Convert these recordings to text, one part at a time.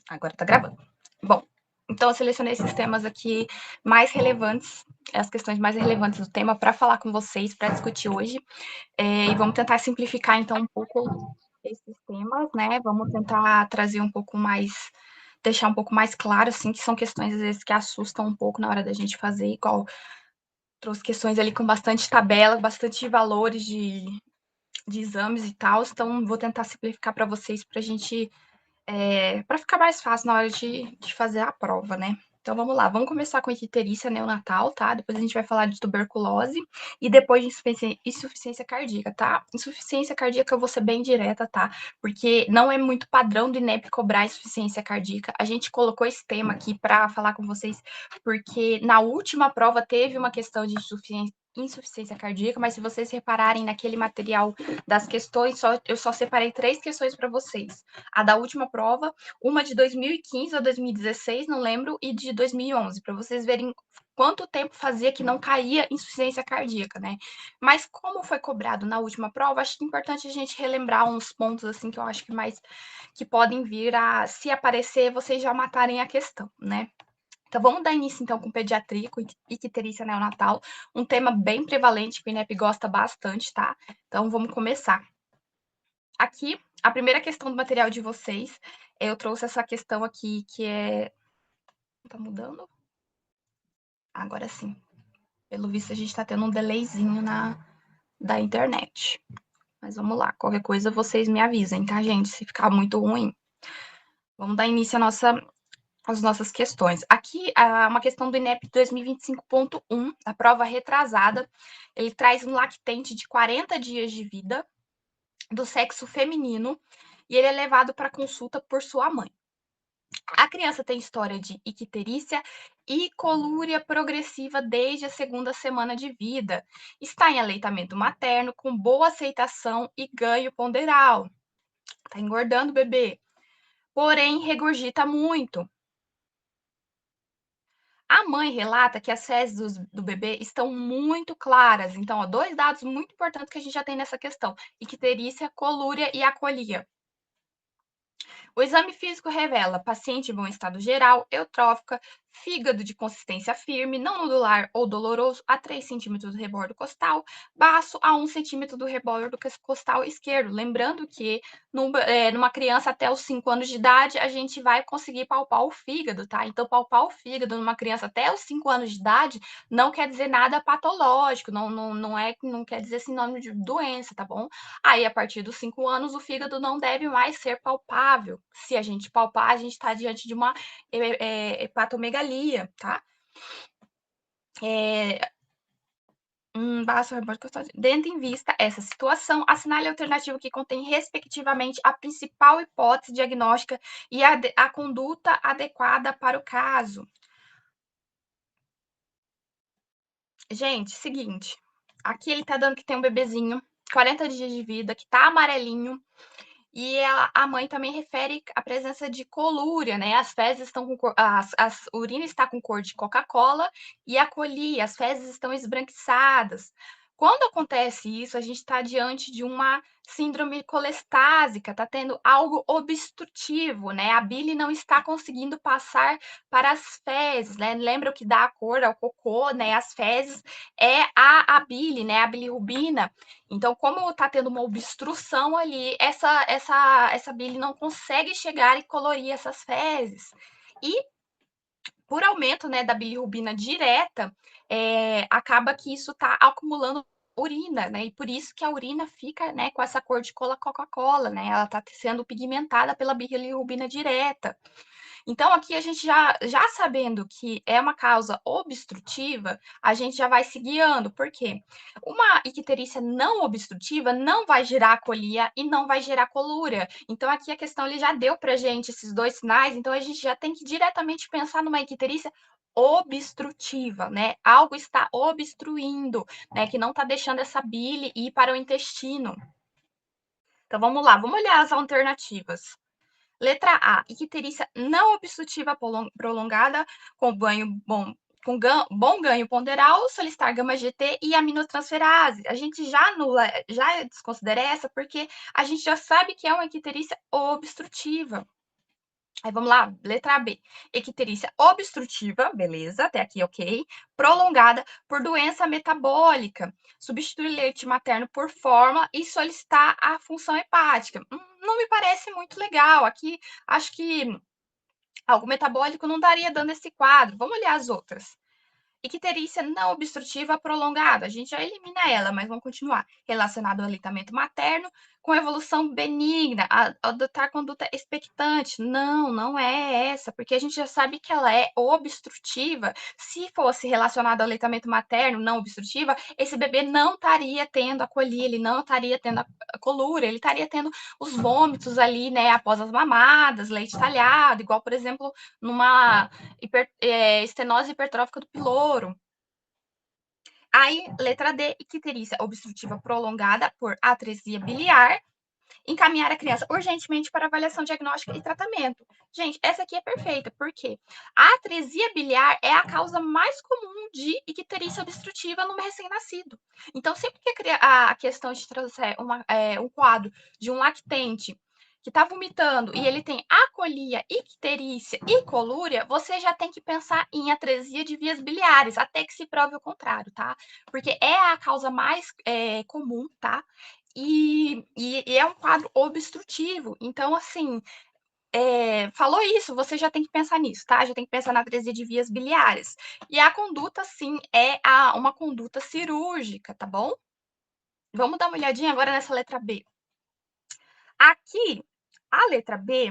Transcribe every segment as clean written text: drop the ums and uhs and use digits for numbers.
Agora tá gravando. Bom, então eu selecionei esses temas aqui mais relevantes, as questões mais relevantes do tema para falar com vocês, para discutir hoje. E vamos tentar simplificar então um pouco esses temas, né? Vamos tentar trazer um pouco mais, deixar um pouco mais claro, assim, que são questões às vezes que assustam um pouco na hora da gente fazer, igual trouxe questões ali com bastante tabela, bastante valores de exames e tal. Então, vou tentar simplificar para vocês para a gente para ficar mais fácil na hora de fazer a prova, né? Então vamos lá, vamos começar com icterícia neonatal, tá? Depois a gente vai falar de tuberculose e depois de insuficiência cardíaca, tá? Insuficiência cardíaca eu vou ser bem direta, tá? Porque não é muito padrão do INEP cobrar insuficiência cardíaca. A gente colocou esse tema aqui para falar com vocês, porque na última prova teve uma questão de insuficiência cardíaca, mas se vocês repararem naquele material das questões, eu só separei 3 questões para vocês. A da última prova, uma de 2015 ou 2016, não lembro, e de 2011, para vocês verem quanto tempo fazia que não caía insuficiência cardíaca, né? Mas como foi cobrado na última prova, acho que é importante a gente relembrar uns pontos assim que eu acho que mais que podem vir a se aparecer, vocês já matarem a questão, né? Então, vamos dar início, então, com pediatria, com icterícia neonatal, um tema bem prevalente que o INEP gosta bastante, tá? Então, vamos começar. Aqui, a primeira questão do material de vocês, eu trouxe essa questão aqui, que é... Tá mudando? Agora sim. Pelo visto, a gente tá tendo um delayzinho da internet. Mas vamos lá, qualquer coisa vocês me avisem, tá, gente? Se ficar muito ruim. Vamos dar início às nossas questões. Aqui, uma questão do INEP 2025.1, a prova retrasada. Ele traz um lactente de 40 dias de vida, do sexo feminino, e ele é levado para consulta por sua mãe. A criança tem história de icterícia e colúria progressiva desde a segunda semana de vida. Está em aleitamento materno, com boa aceitação e ganho ponderal. Está engordando o bebê. Porém, regurgita muito. A mãe relata que as fezes do bebê estão muito claras. Então, ó, 2 dados muito importantes que a gente já tem nessa questão: icterícia, colúria e acolia. O exame físico revela paciente em bom estado geral, eutrófica, fígado de consistência firme, não nodular ou doloroso a 3 centímetros do rebordo costal, baço a 1 centímetro do rebordo costal esquerdo. Lembrando que numa criança até os 5 anos de idade, a gente vai conseguir palpar o fígado, tá? Então, palpar o fígado numa criança até os 5 anos de idade não quer dizer nada patológico, não quer dizer sinônimo de doença, tá bom? Aí, a partir dos 5 anos, o fígado não deve mais ser palpável. Se a gente palpar, a gente está diante de uma hepatomegalia, tá? Dentro em vista essa situação, assinale a alternativa que contém, respectivamente, a principal hipótese diagnóstica e a conduta adequada para o caso. Gente, seguinte, aqui ele tá dando que tem um bebezinho, 40 dias de vida, que tá amarelinho, e a mãe também refere a presença de colúria, né? As fezes estão com cor, as urina está com cor de Coca-Cola e a colia, as fezes estão esbranquiçadas. Quando acontece isso, a gente está diante de uma síndrome colestásica, está tendo algo obstrutivo, né? A bile não está conseguindo passar para as fezes, né? Lembra o que dá a cor ao cocô, né? As fezes é a bile, né? A bilirrubina. Então, como está tendo uma obstrução ali, essa bile não consegue chegar e colorir essas fezes. E por aumento, né, da bilirrubina direta, acaba que isso está acumulando urina, né? E por isso que a urina fica, né, com essa cor de Coca-Cola, né? Ela está sendo pigmentada pela bilirrubina direta. Então, aqui a gente já sabendo que é uma causa obstrutiva, a gente já vai se guiando. Por quê? Uma icterícia não obstrutiva não vai gerar colia e não vai gerar colúria. Então, aqui a questão ele já deu para a gente esses 2 sinais, então a gente já tem que diretamente pensar numa icterícia obstrutiva, né? Algo está obstruindo, né? Que não está deixando essa bile ir para o intestino. Então, vamos lá, vamos olhar as alternativas. Letra A, icterícia não obstrutiva prolongada com bom ganho ponderal, solitar gama-GT e aminotransferase. A gente já desconsidera essa porque a gente já sabe que é uma icterícia obstrutiva. Aí vamos lá, letra B. Icterícia obstrutiva, beleza, até aqui ok. Prolongada por doença metabólica. Substituir leite materno por fórmula e solicitar a função hepática. Não me parece muito legal. Aqui acho que algo metabólico não estaria dando esse quadro. Vamos olhar as outras. Icterícia não obstrutiva prolongada, a gente já elimina ela, mas vamos continuar. Relacionado ao aleitamento materno, com evolução benigna, adotar conduta expectante. Não, não é essa, porque a gente já sabe que ela é obstrutiva. Se fosse relacionado ao aleitamento materno, não obstrutiva, esse bebê não estaria tendo a colia, ele não estaria tendo a colúria, ele estaria tendo os vômitos ali, né, após as mamadas, leite talhado, igual, por exemplo, numa estenose hipertrófica do piloro. Aí, letra D, icterícia obstrutiva prolongada por atresia biliar, encaminhar a criança urgentemente para avaliação diagnóstica e tratamento. Gente, essa aqui é perfeita, porque a atresia biliar é a causa mais comum de icterícia obstrutiva no recém-nascido. Então, sempre que a questão de trazer um quadro de um lactente que está vomitando e ele tem acolia, icterícia e colúria, você já tem que pensar em atresia de vias biliares, até que se prove o contrário, tá? Porque é a causa mais comum, tá? E é um quadro obstrutivo. Então, assim, falou isso, você já tem que pensar nisso, tá? Já tem que pensar na atresia de vias biliares. E a conduta, sim, é uma conduta cirúrgica, tá bom? Vamos dar uma olhadinha agora nessa letra B. Aqui, a letra B,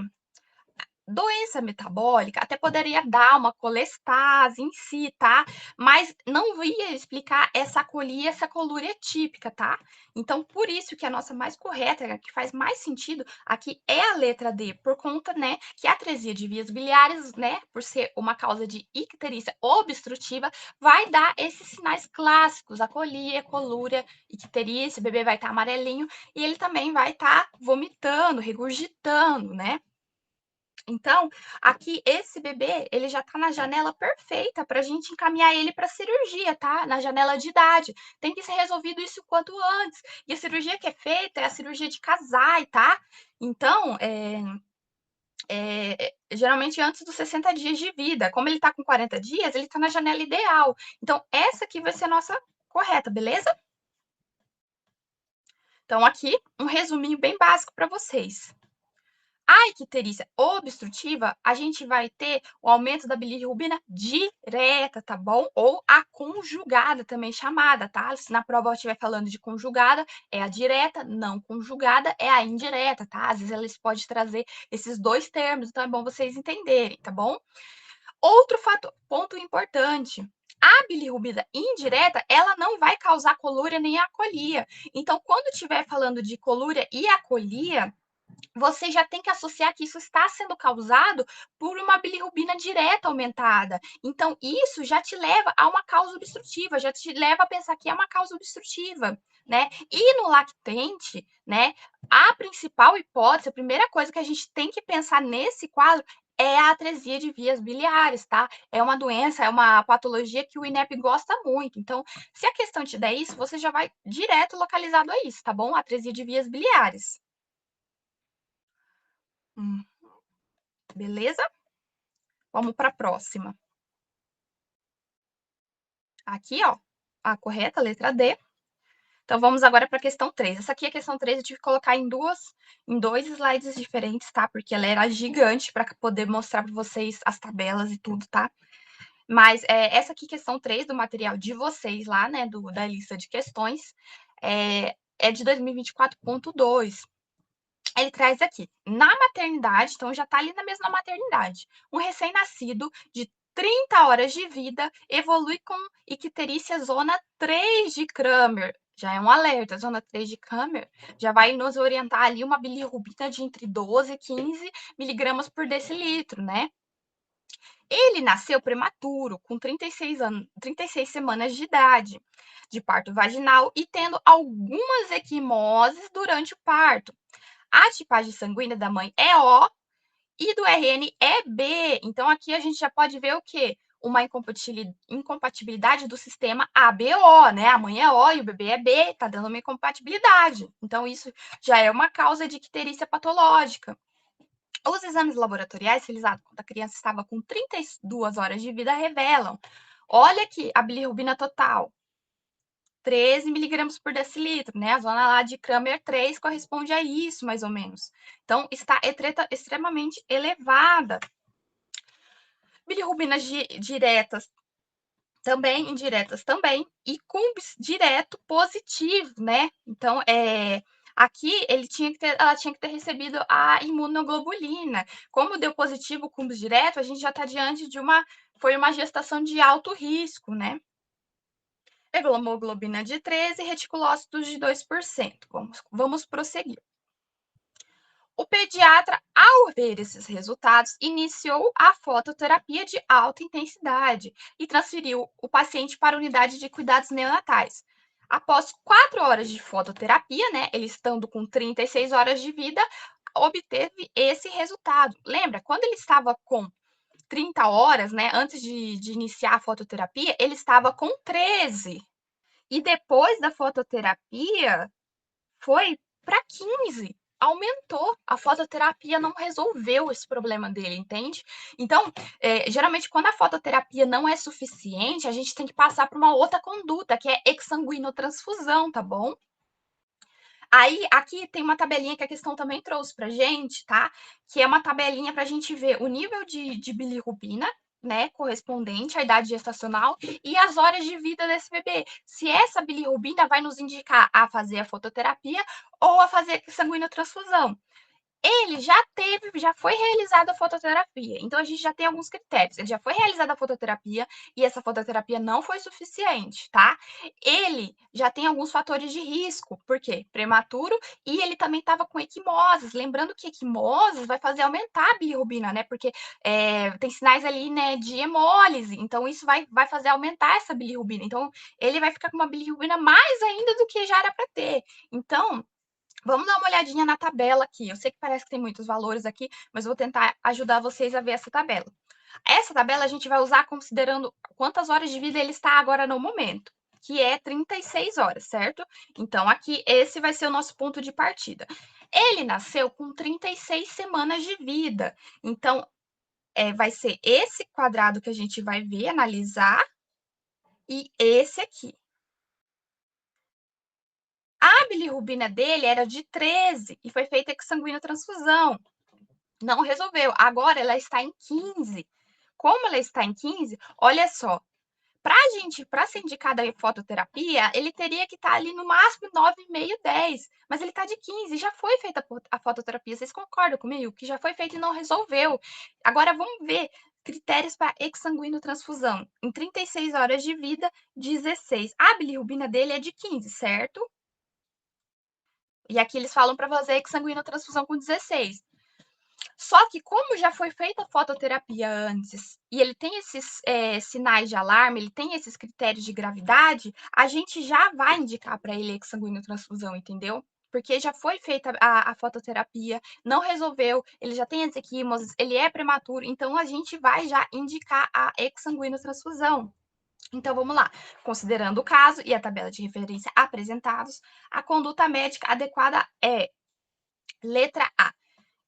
doença metabólica até poderia dar uma colestase em si, tá? Mas não ia explicar essa acolia e essa colúria típica, tá? Então, por isso que a nossa mais correta, que faz mais sentido aqui é a letra D, por conta, né, que a atresia de vias biliares, né, por ser uma causa de icterícia obstrutiva, vai dar esses sinais clássicos, acolia, colúria, icterícia, o bebê vai estar amarelinho e ele também vai estar vomitando, regurgitando, né? Então, aqui, esse bebê, ele já tá na janela perfeita para a gente encaminhar ele para cirurgia, tá? Na janela de idade. Tem que ser resolvido isso o quanto antes. E a cirurgia que é feita é a cirurgia de casais, tá? Então, geralmente antes dos 60 dias de vida. Como ele tá com 40 dias, ele tá na janela ideal. Então, essa aqui vai ser a nossa correta, beleza? Então, aqui, um resuminho bem básico para vocês. A icterícia obstrutiva, a gente vai ter o aumento da bilirrubina direta, tá bom? Ou a conjugada, também chamada, tá? Se na prova eu estiver falando de conjugada, é a direta, não conjugada é a indireta, tá? Às vezes eles podem trazer esses dois termos, então é bom vocês entenderem, tá bom? Outro ponto importante, a bilirrubina indireta, ela não vai causar colúria nem acolia. Então, quando estiver falando de colúria e acolia, você já tem que associar que isso está sendo causado por uma bilirrubina direta aumentada. Então, isso já te leva a uma causa obstrutiva, já te leva a pensar que é uma causa obstrutiva, né? E no lactente, né, a principal hipótese, a primeira coisa que a gente tem que pensar nesse quadro é a atresia de vias biliares, tá? É uma doença, é uma patologia que o INEP gosta muito. Então, se a questão te der isso, você já vai direto localizado a isso, tá bom? Atresia de vias biliares. Beleza? Vamos para a próxima. Aqui, ó, a correta, letra D. Então, vamos agora para a questão 3. Essa aqui, a questão 3, eu tive que colocar em dois slides diferentes, tá? Porque ela era gigante para poder mostrar para vocês as tabelas e tudo, tá? Mas essa aqui, questão 3 do material de vocês lá, né, da lista de questões, é de 2024.2. Ele traz aqui, na maternidade, então já está ali na mesma maternidade, um recém-nascido de 30 horas de vida evolui com icterícia zona 3 de Kramer. Já é um alerta, zona 3 de Kramer já vai nos orientar ali uma bilirrubina de entre 12 e 15 miligramas por decilitro, né? Ele nasceu prematuro, com 36 semanas de idade, de parto vaginal e tendo algumas equimoses durante o parto. A tipagem sanguínea da mãe é O e do RN é B. Então, aqui a gente já pode ver o quê? Uma incompatibilidade do sistema ABO, né? A mãe é O e o bebê é B, tá dando uma incompatibilidade. Então, isso já é uma causa de icterícia patológica. Os exames laboratoriais realizados quando a criança estava com 32 horas de vida revelam, olha aqui, a bilirrubina total, 13 miligramas por decilitro, né? A zona lá de Kramer 3 corresponde a isso, mais ou menos. Então, está extremamente elevada. Bilirrubinas diretas também, indiretas também, e cumbis direto positivo, né? Então, aqui ela tinha que ter recebido a imunoglobulina. Como deu positivo o cumbis direto, a gente já está diante de foi uma gestação de alto risco, né? Hemoglobina de 13, reticulócitos de 2%. Vamos prosseguir. O pediatra, ao ver esses resultados, iniciou a fototerapia de alta intensidade e transferiu o paciente para a unidade de cuidados neonatais. Após 4 horas de fototerapia, né, ele estando com 36 horas de vida, obteve esse resultado. Lembra, quando ele estava com 30 horas, né, antes de iniciar a fototerapia, ele estava com 13. E depois da fototerapia, foi para 15. Aumentou. A fototerapia não resolveu esse problema dele, entende? Então, geralmente, quando a fototerapia não é suficiente, a gente tem que passar para uma outra conduta, que é exsanguinotransfusão, tá bom? Aí, aqui tem uma tabelinha que a questão também trouxe pra gente, tá? Que é uma tabelinha para a gente ver o nível de bilirrubina, né, correspondente à idade gestacional e as horas de vida desse bebê. Se essa bilirrubina vai nos indicar a fazer a fototerapia ou a fazer sanguinotransfusão. Ele já foi realizada a fototerapia, então a gente já tem alguns critérios. Ele já foi realizada a fototerapia e essa fototerapia não foi suficiente, tá? Ele já tem alguns fatores de risco, por quê? Prematuro e ele também estava com equimoses. Lembrando que equimoses vai fazer aumentar a bilirrubina, né? Porque tem sinais ali, né, de hemólise, então isso vai fazer aumentar essa bilirrubina. Então ele vai ficar com uma bilirrubina mais ainda do que já era para ter. Então, vamos dar uma olhadinha na tabela aqui. Eu sei que parece que tem muitos valores aqui, mas eu vou tentar ajudar vocês a ver essa tabela. Essa tabela a gente vai usar considerando quantas horas de vida ele está agora no momento, que é 36 horas, certo? Então, aqui, esse vai ser o nosso ponto de partida. Ele nasceu com 36 semanas de vida. Então, vai ser esse quadrado que a gente vai ver, analisar, e esse aqui. A bilirrubina dele era de 13 e foi feita exsanguinotransfusão. Não resolveu. Agora ela está em 15. Como ela está em 15, olha só. Para ser indicada a fototerapia, ele teria que estar ali no máximo 9,5, 10. Mas ele está de 15. Já foi feita a fototerapia. Vocês concordam comigo? Que já foi feita e não resolveu. Agora vamos ver critérios para exsanguinotransfusão. Em 36 horas de vida, 16. A bilirrubina dele é de 15, certo? E aqui eles falam para fazer exsanguinotransfusão com 16. Só que como já foi feita a fototerapia antes e ele tem esses sinais de alarme, ele tem esses critérios de gravidade, a gente já vai indicar para ele exsanguinotransfusão, entendeu? Porque já foi feita a fototerapia, não resolveu, ele já tem as equimoses, ele é prematuro, então a gente vai já indicar a exsanguinotransfusão. Então, vamos lá. Considerando o caso e a tabela de referência apresentados, a conduta médica adequada é: letra A,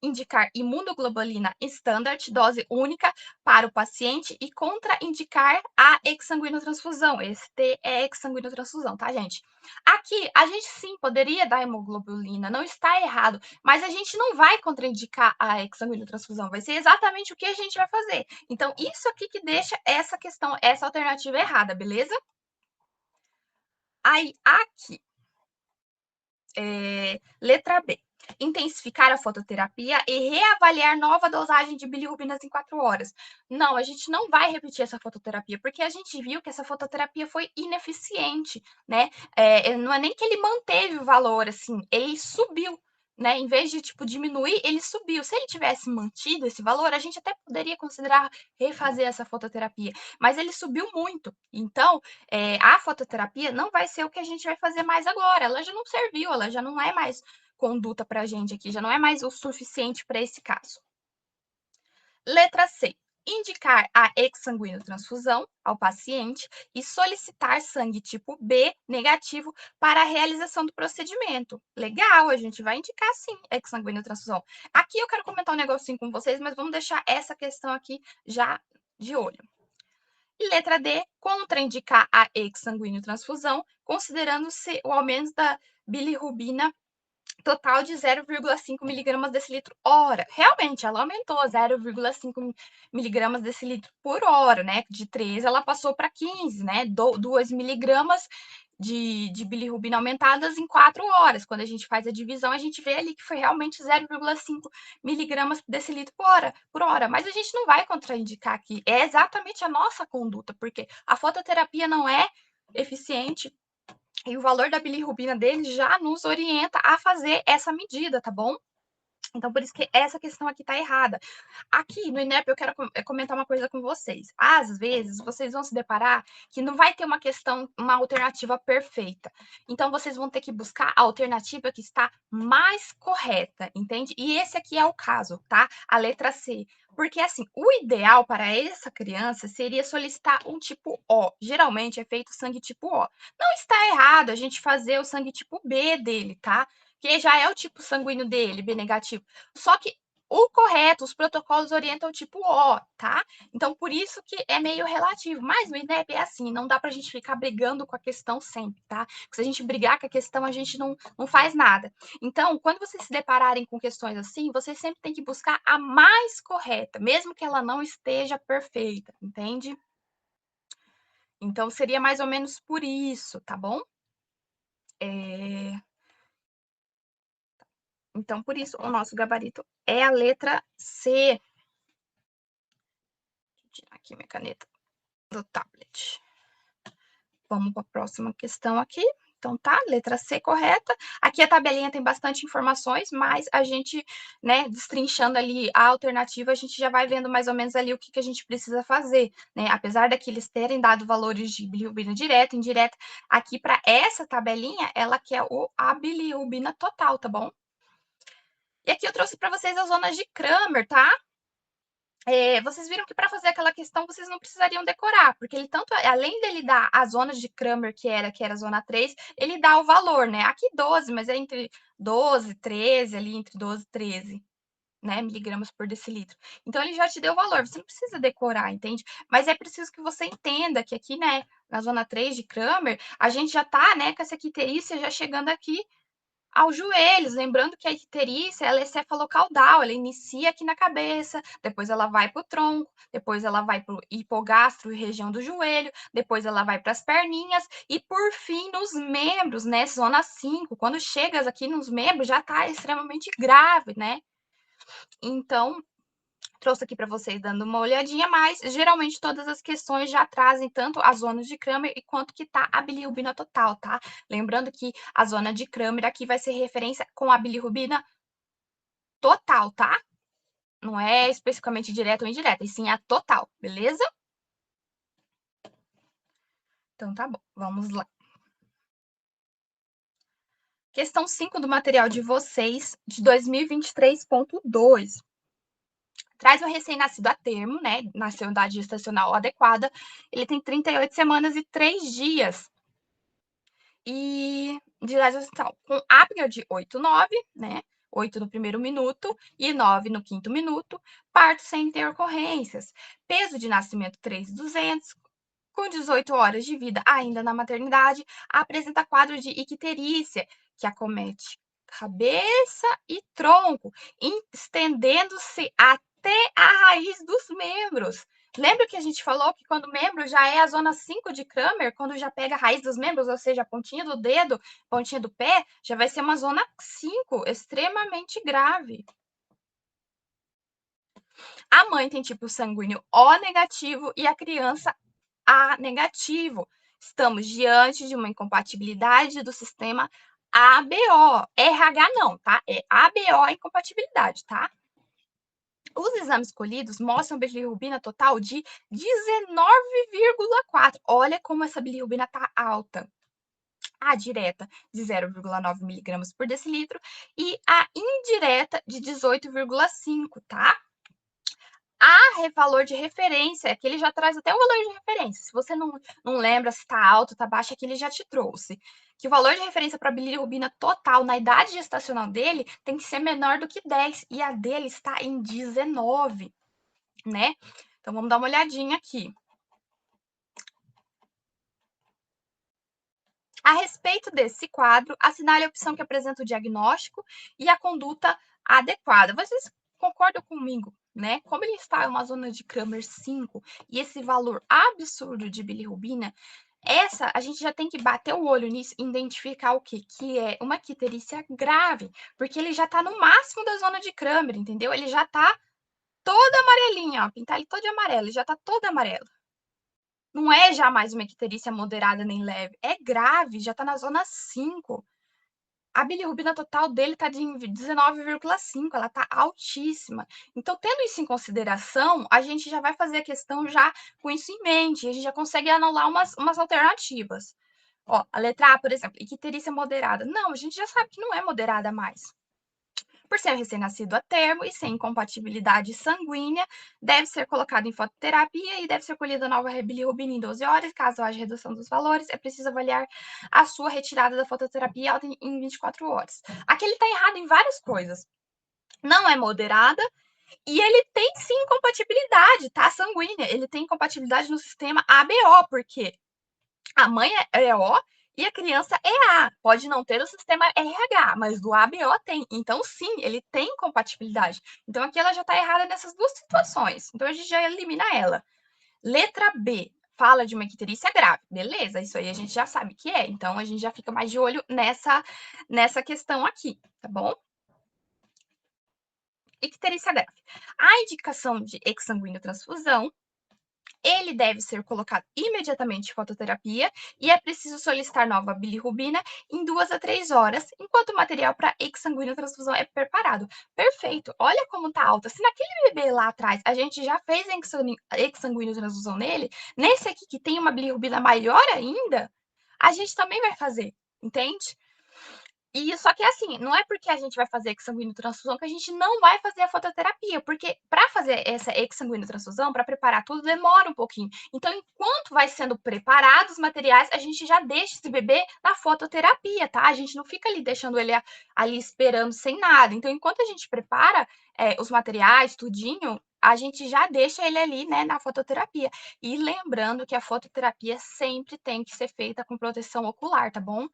indicar imunoglobulina standard, dose única para o paciente e contraindicar a exsanguinotransfusão. Esse T é exsanguinotransfusão, tá, gente? Aqui, a gente sim poderia dar hemoglobulina, não está errado, mas a gente não vai contraindicar a exsanguinotransfusão, vai ser exatamente o que a gente vai fazer. Então, isso aqui que deixa essa questão, essa alternativa errada, beleza? Aí, aqui, letra B. Intensificar a fototerapia e reavaliar nova dosagem de bilirrubinas em 4 horas. Não, a gente não vai repetir essa fototerapia, porque a gente viu que essa fototerapia foi ineficiente, né? Não é nem que ele manteve o valor, assim, ele subiu, né? Em vez de, tipo, diminuir, ele subiu. Se ele tivesse mantido esse valor, a gente até poderia considerar refazer essa fototerapia, mas ele subiu muito. Então, a fototerapia não vai ser o que a gente vai fazer mais agora. Ela já não serviu, ela já não é mais conduta para a gente aqui, já não é mais o suficiente para esse caso. Letra C. indicar a exsanguínotransfusão ao paciente e solicitar sangue tipo B negativo para a realização do procedimento. Legal, a gente vai indicar sim exsanguínotransfusão. Aqui eu quero comentar um negocinho com vocês, mas vamos deixar essa questão aqui já de olho. E letra D, contraindicar a exsanguínotransfusão, considerando-se o aumento da bilirrubina total de 0,5 miligramas decilitro hora. Realmente, ela aumentou 0,5 miligramas decilitro por hora, né? De 13 ela passou para 15, né? 2 miligramas de bilirrubina aumentadas em 4 horas. Quando a gente faz a divisão, a gente vê ali que foi realmente 0,5 miligramas por decilitro por hora. Mas a gente não vai contraindicar aqui. É exatamente a nossa conduta, porque a fototerapia não é eficiente e o valor da bilirrubina dele já nos orienta a fazer essa medida, tá bom? Então, por isso que essa questão aqui tá errada. Aqui no INEP, eu quero comentar uma coisa com vocês. Às vezes, vocês vão se deparar que não vai ter uma questão, uma alternativa perfeita. Então, vocês vão ter que buscar a alternativa que está mais correta, entende? E esse aqui é o caso, tá? A letra C. Porque, assim, o ideal para essa criança seria solicitar um tipo O. Geralmente é feito sangue tipo O. Não está errado a gente fazer o sangue tipo B dele, tá? Que já é o tipo sanguíneo dele, B negativo. Só que o correto, os protocolos orientam o tipo O, tá? Então, por isso que é meio relativo. Mas no INEP é assim, não dá pra gente ficar brigando com a questão sempre, tá? Porque se a gente brigar com a questão, a gente não faz nada. Então, quando vocês se depararem com questões assim, vocês sempre têm que buscar a mais correta, mesmo que ela não esteja perfeita, entende? Então, seria mais ou menos por isso, tá bom? Então, por isso, o nosso gabarito é a letra C. Vou tirar aqui minha caneta do tablet. Vamos para a próxima questão aqui. Então, tá, letra C correta. Aqui a tabelinha tem bastante informações, mas a gente, né, destrinchando ali a alternativa, a gente já vai vendo mais ou menos ali o que a gente precisa fazer, né? Apesar daqueles terem dado valores de bilirrubina direta, indireta, aqui para essa tabelinha, ela quer a bilirrubina total, tá bom? E aqui eu trouxe para vocês as zonas de Cramer, tá? Vocês viram que para fazer aquela questão vocês não precisariam decorar, porque ele tanto, além dele dar as zonas de Cramer, que era a zona 3, ele dá o valor, né? Aqui 12, mas é entre 12 e 13, ali entre 12 e 13, né, miligramas por decilitro. Então, ele já te deu o valor, você não precisa decorar, entende? Mas é preciso que você entenda que aqui, né, na zona 3 de Cramer, a gente já tá, né, com essa icterícia já chegando aqui aos joelhos, lembrando que a icterícia, ela é cefalocaudal, ela inicia aqui na cabeça, depois ela vai para o tronco, depois ela vai para o hipogastro, região do joelho, depois ela vai para as perninhas e, por fim, nos membros, né, zona 5. Quando chegas aqui nos membros, já está extremamente grave, né? Então, trouxe aqui para vocês dando uma olhadinha, mas geralmente todas as questões já trazem tanto as zonas de Cramer e quanto que tá a bilirrubina total, tá? Lembrando que a zona de Cramer aqui vai ser referência com a bilirrubina total, tá? Não é especificamente direta ou indireta, e sim a total, beleza? Então tá bom, vamos lá. Questão 5 do material de vocês, de 2023.2. Traz um recém-nascido a termo, né? Nasceu em idade gestacional adequada. Ele tem 38 semanas e 3 dias. E de idade gestacional com apnea de 8, 9, né? 8 no primeiro minuto e 9 no quinto minuto. Parto sem intercorrências. Peso de nascimento 3.200. Com 18 horas de vida ainda na maternidade, apresenta quadro de icterícia, que acomete cabeça e tronco, estendendo-se até a raiz dos membros. Lembra que a gente falou que quando o membro já é a zona 5 de Cramer, quando já pega a raiz dos membros, ou seja, a pontinha do dedo, pontinha do pé, já vai ser uma zona 5, extremamente grave. A mãe tem tipo sanguíneo O negativo e a criança A negativo. Estamos diante de uma incompatibilidade do sistema ABO. RH não, tá? É ABO a incompatibilidade, tá? Os exames escolhidos mostram bilirrubina total de 19,4. Olha como essa bilirrubina tá alta. A direta de 0,9 miligramas por decilitro e a indireta de 18,5, tá? A valor de referência, que ele já traz até o valor de referência. Se você não lembra se está alto, está baixo, aqui ele já te trouxe. Que o valor de referência para a bilirrubina total na idade gestacional dele tem que ser menor do que 10, e a dele está em 19, né? Então, vamos dar uma olhadinha aqui. A respeito desse quadro, assinale a opção que apresenta o diagnóstico e a conduta adequada. Vocês concordam comigo, né? Como ele está em uma zona de Kramer 5 e esse valor absurdo de bilirrubina, a gente já tem que bater o olho nisso e identificar o quê? Que é uma icterícia grave, porque ele já está no máximo da zona de Kramer, entendeu? Ele já está todo amarelinho, ó, pintar ele todo de amarelo, ele já está todo amarelo. Não é já mais uma icterícia moderada nem leve, é grave, já está na zona 5. A bilirrubina total dele está de 19,5, ela está altíssima. Então, tendo isso em consideração, a gente já vai fazer a questão já com isso em mente, a gente já consegue anular umas alternativas. Ó, a letra A, por exemplo, icterícia moderada. Não, a gente já sabe que não é moderada mais. Por ser recém-nascido a termo e sem incompatibilidade sanguínea, deve ser colocado em fototerapia e deve ser colhida nova bilirrubina em 12 horas. Caso haja redução dos valores, é preciso avaliar a sua retirada da fototerapia alta em 24 horas. Aqui ele está errado em várias coisas. Não é moderada e ele tem sim incompatibilidade, tá? Sanguínea. Ele tem incompatibilidade no sistema ABO, porque a mãe é O e a criança é A. Pode não ter o sistema RH, mas do ABO tem. Então, sim, ele tem compatibilidade. Então, aqui ela já está errada nessas duas situações. Então, a gente já elimina ela. Letra B. Fala de uma icterícia grave. Beleza, isso aí a gente já sabe que é. Então, a gente já fica mais de olho nessa questão aqui, tá bom? Icterícia grave. A indicação de exsanguíneo transfusão, ele deve ser colocado imediatamente em fototerapia e é preciso solicitar nova bilirrubina em 2 a 3 horas, enquanto o material para exsanguíneo transfusão é preparado. Perfeito, olha como tá alta. Se naquele bebê lá atrás a gente já fez exsanguíneo transfusão nele, nesse aqui que tem uma bilirrubina maior ainda, a gente também vai fazer, entende? E só que assim, não é porque a gente vai fazer exsanguíneo transfusão que a gente não vai fazer a fototerapia, porque para fazer essa exsanguíneo transfusão, para preparar tudo, demora um pouquinho. Então, enquanto vai sendo preparados os materiais, a gente já deixa esse bebê na fototerapia, tá? A gente não fica ali deixando ele ali esperando sem nada. Então, enquanto a gente prepara os materiais, tudinho, a gente já deixa ele ali, né, na fototerapia. E lembrando que a fototerapia sempre tem que ser feita com proteção ocular, tá bom?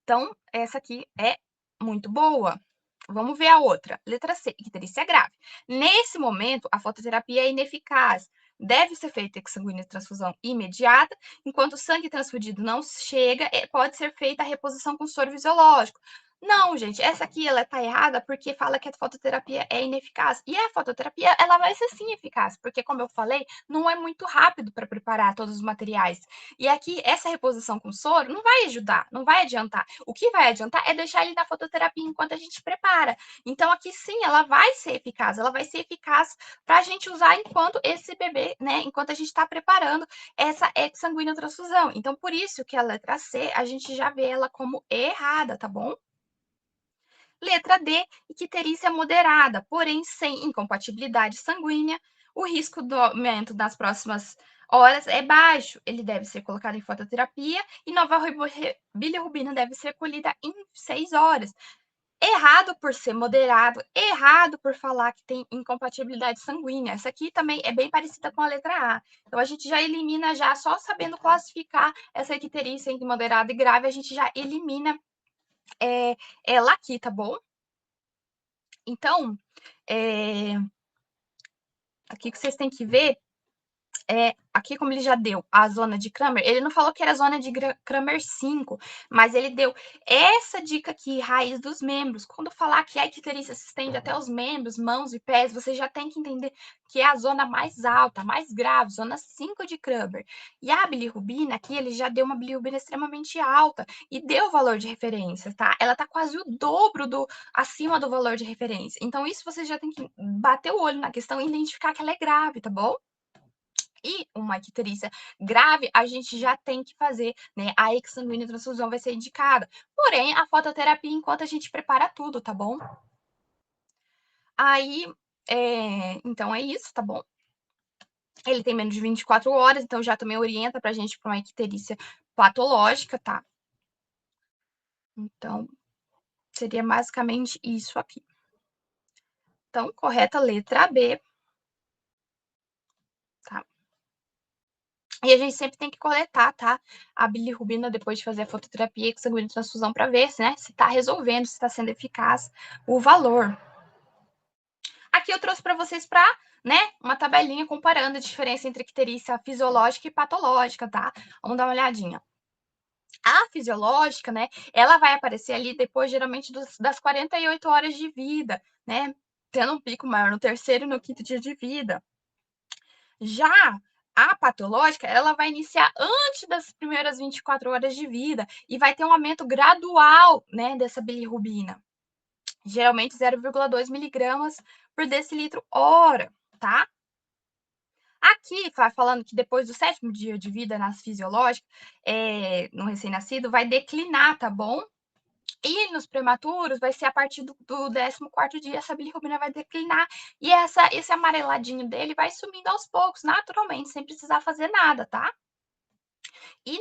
Então, essa aqui é muito boa. Vamos ver a outra. Letra C, icterícia grave. Nesse momento, a fototerapia é ineficaz. Deve ser feita exsanguínea transfusão imediata. Enquanto o sangue transfundido não chega, pode ser feita a reposição com soro fisiológico. Não, gente, essa aqui ela tá errada porque fala que a fototerapia é ineficaz. E a fototerapia, ela vai ser sim eficaz, porque como eu falei, não é muito rápido para preparar todos os materiais. E aqui, essa reposição com soro não vai ajudar, não vai adiantar. O que vai adiantar é deixar ele na fototerapia enquanto a gente prepara. Então, aqui sim, ela vai ser eficaz para a gente usar enquanto esse bebê, né, enquanto a gente está preparando essa exsanguínea transfusão. Então, por isso que a letra C, a gente já vê ela como errada, tá bom? Letra D, icterícia moderada, porém sem incompatibilidade sanguínea. O risco do aumento nas próximas horas é baixo. Ele deve ser colocado em fototerapia e nova bilirrubina deve ser colhida em 6 horas. Errado por ser moderado, errado por falar que tem incompatibilidade sanguínea. Essa aqui também é bem parecida com a letra A. Então, a gente já elimina já, só sabendo classificar essa icterícia entre moderada e grave, a gente já elimina ela aqui, tá bom? Então, aqui que vocês têm que ver aqui como ele já deu a zona de Kramer, ele não falou que era zona de Kramer 5, mas ele deu essa dica aqui, raiz dos membros. Quando falar que a icterícia se estende até os membros, mãos e pés, você já tem que entender que é a zona mais alta, mais grave, zona 5 de Kramer. E a bilirrubina aqui, ele já deu uma bilirrubina extremamente alta e deu o valor de referência, tá? Ela tá quase o dobro acima do valor de referência. Então, isso você já tem que bater o olho na questão e identificar que ela é grave, tá bom? E uma icterícia grave, a gente já tem que fazer, né? A exsanguínea transfusão vai ser indicada. Porém, a fototerapia enquanto a gente prepara tudo, tá bom? Aí, Então é isso, tá bom? Ele tem menos de 24 horas, então já também orienta pra gente para uma icterícia patológica, tá? Então, seria basicamente isso aqui. Então, correta letra B, tá? E a gente sempre tem que coletar, tá? A bilirrubina depois de fazer a fototerapia e sanguíneo transfusão para ver, né, se tá resolvendo, se está sendo eficaz o valor. Aqui eu trouxe para vocês né, uma tabelinha comparando a diferença entre icterícia fisiológica e patológica, tá? Vamos dar uma olhadinha. A fisiológica, né, ela vai aparecer ali depois, geralmente, das 48 horas de vida, né? Tendo um pico maior no terceiro e no quinto dia de vida. Já a patológica, ela vai iniciar antes das primeiras 24 horas de vida e vai ter um aumento gradual, né, dessa bilirrubina. Geralmente 0,2 miligramas por decilitro hora, tá? Aqui, falando que depois do 7º dia de vida nas fisiológicas, no recém-nascido, vai declinar, tá bom? E nos prematuros, vai ser a partir do 14º dia, essa bilirrubina vai declinar. E esse amareladinho dele vai sumindo aos poucos, naturalmente, sem precisar fazer nada, tá? E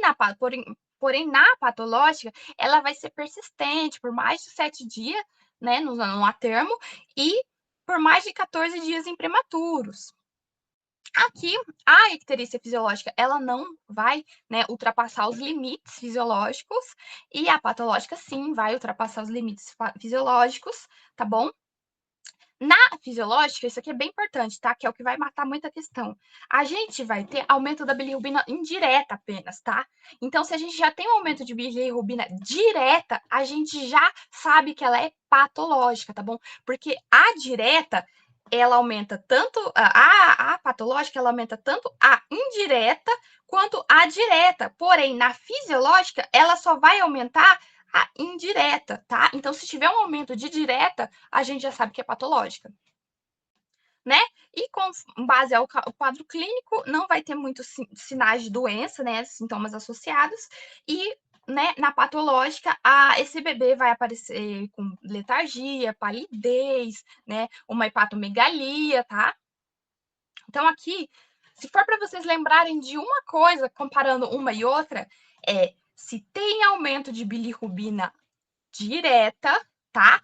porém, na patológica, ela vai ser persistente por mais de 7 dias, né, no atermo, e por mais de 14 dias em prematuros. Aqui, a icterícia fisiológica, ela não vai, né, ultrapassar os limites fisiológicos, e a patológica, sim, vai ultrapassar os limites fisiológicos, tá bom? Na fisiológica, isso aqui é bem importante, tá? Que é o que vai matar muita questão. A gente vai ter aumento da bilirrubina indireta apenas, tá? Então, se a gente já tem um aumento de bilirrubina direta, a gente já sabe que ela é patológica, tá bom? Porque a direta, ela aumenta tanto, a patológica, ela aumenta tanto a indireta quanto a direta. Porém, na fisiológica, ela só vai aumentar a indireta, tá? Então, se tiver um aumento de direta, a gente já sabe que é patológica, né? E com base ao quadro clínico, não vai ter muitos sinais de doença, né? Sintomas associados. E, né, na patológica, esse bebê vai aparecer com letargia, palidez, né? Uma hepatomegalia, tá? Então, aqui, se for para vocês lembrarem de uma coisa, comparando uma e outra, se tem aumento de bilirrubina direta, tá?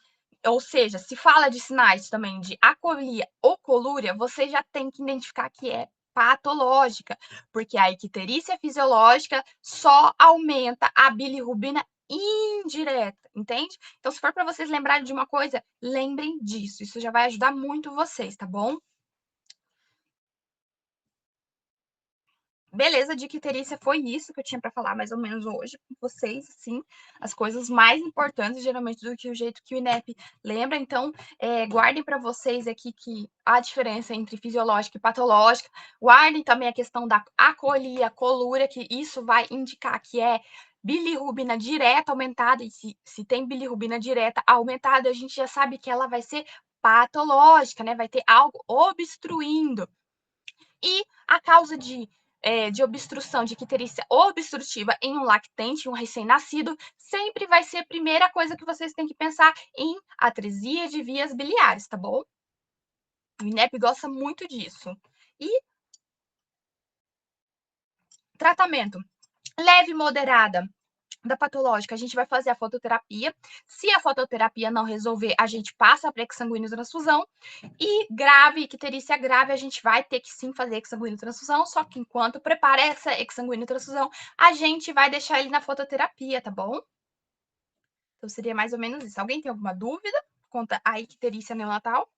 Ou seja, se fala de sinais também de acolia ou colúria, você já tem que identificar que é patológica, porque a icterícia fisiológica só aumenta a bilirrubina indireta, entende? Então, se for para vocês lembrarem de uma coisa, lembrem disso. Isso já vai ajudar muito vocês, tá bom? Beleza, de icterícia foi isso que eu tinha para falar mais ou menos hoje com vocês, assim, as coisas mais importantes, geralmente, do que o jeito que o INEP lembra. Então, guardem para vocês aqui que a diferença entre fisiológica e patológica. Guardem também a questão da acolia, colúria, que isso vai indicar que é bilirrubina direta aumentada, e se tem bilirrubina direta aumentada, a gente já sabe que ela vai ser patológica, né? Vai ter algo obstruindo. E a causa de obstrução, de icterícia obstrutiva em um lactente, um recém-nascido, sempre vai ser a primeira coisa que vocês têm que pensar em atresia de vias biliares, tá bom? O INEP gosta muito disso. E tratamento leve e moderada da patológica, a gente vai fazer a fototerapia. Se a fototerapia não resolver, a gente passa para exsanguíneo transfusão. E grave, icterícia grave, a gente vai ter que sim fazer exsanguíneo transfusão, só que enquanto prepara essa exsanguíneo transfusão, a gente vai deixar ele na fototerapia, tá bom? Então seria mais ou menos isso. Alguém tem alguma dúvida quanto à icterícia neonatal?